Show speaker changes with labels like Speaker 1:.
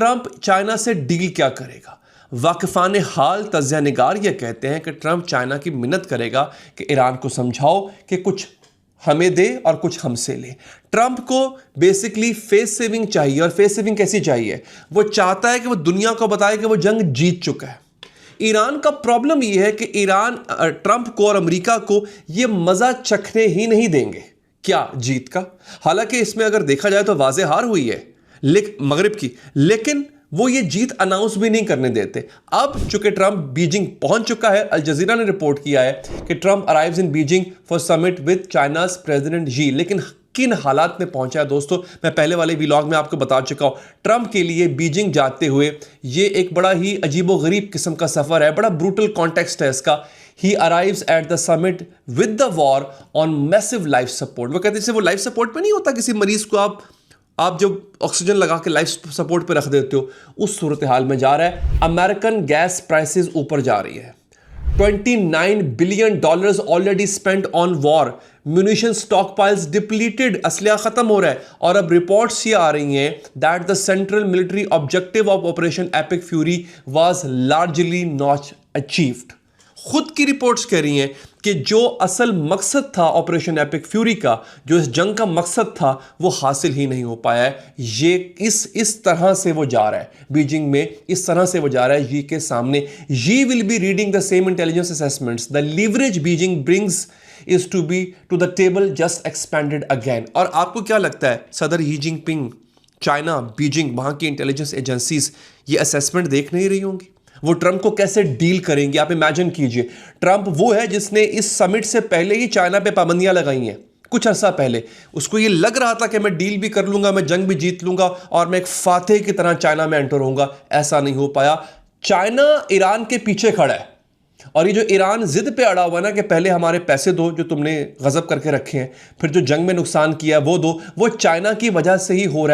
Speaker 1: Trump China से deal क्या करेगा? वाकिफान हाल तज्ज़िया निगार ये कहते हैं कि ट्रंप चाइना की मिन्नत करेगा कि ईरान को समझाओ कि कुछ हमें दे और कुछ हमसे ले। ट्रंप को बेसिकली फेस सेविंग चाहिए, और फेस सेविंग कैसी चाहिए? वो चाहता है कि वो दुनिया को बताए कि वो जंग जीत चुका है। ईरान का प्रॉब्लम यह है कि ईरान ट्रंप को और अमेरिका को यह मजा चखने ही नहीं देंगे। क्या जीत का? हालांकि इसमें अगर देखा जाए तो वाज़ेह हार हुई है मगरिब की, लेकिन वो ये जीत अनाउंस भी नहीं करने देते। अब चूंकि ट्रंप बीजिंग पहुंच चुका है, अल जज़ीरा ने रिपोर्ट किया है कि Trump arrives in Beijing for summit with China's president Xi. लेकिन किन हालात में पहुंचा है दोस्तों, मैं पहले वाले व्लॉग में आपको बता चुका हूं। ट्रंप के लिए बीजिंग जाते हुए ये एक बड़ा ही अजीबोगरीब किस्म का सफर है, बड़ा ब्रूटल कॉन्टेक्स्ट है इसका। He arrives at the summit with the war on massive life support। वो कहते हैं वो लाइफ सपोर्ट पे नहीं होता, किसी मरीज को आप जब ऑक्सीजन लगा के लाइफ सपोर्ट पे रख देते हो, उस सूरत हाल में जा रहा है। अमेरिकन गैस प्राइसेस ऊपर जा रही है। $29 billion already spent on war. Munition stockpiles depleted, असलिया खत्म हो रहा है। और अब रिपोर्ट्स ये आ रही हैं that the central military objective of operation epic fury was largely not achieved. खुद की रिपोर्ट्स कह रही हैं कि जो असल मकसद था ऑपरेशन एपिक फ्यूरी का, जो इस जंग का मकसद था, वो हासिल ही नहीं हो पाया है। ये इस तरह से वो जा रहा है बीजिंग में, इस तरह से वो जा रहा है यी के सामने। यी will be reading the same intelligence assessments. The leverage Beijing brings is to be to the table just expanded again. और आपको क्या लगता है, सदर ही जिनपिंग, चाइना, बीजिंग, वहां की इंटेलिजेंस एजेंसीज ये असेसमेंट देख नहीं रही होंगी? वो ट्रंप को कैसे डील करेंगे? आप इमेजिन कीजिए, ट्रंप वो है जिसने इस समिट से पहले ही चाइना पे पाबंदियां लगाई हैं। कुछ अर्सा पहले उसको ये लग रहा था कि मैं डील भी कर लूंगा, मैं जंग भी जीत लूंगा और मैं एक फातेह की तरह चाइना में एंटर होऊंगा। ऐसा नहीं हो पाया। चाइना ईरान के पीछे खड़ा है, और ये जो ईरान जिद पे अड़ा हुआ ना कि पहले हमारे पैसे दो जो तुमने गजब करके रखे हैं, फिर जो जंग में नुकसान किया वो दो, वो चाइना की वजह से ही हो रहा है।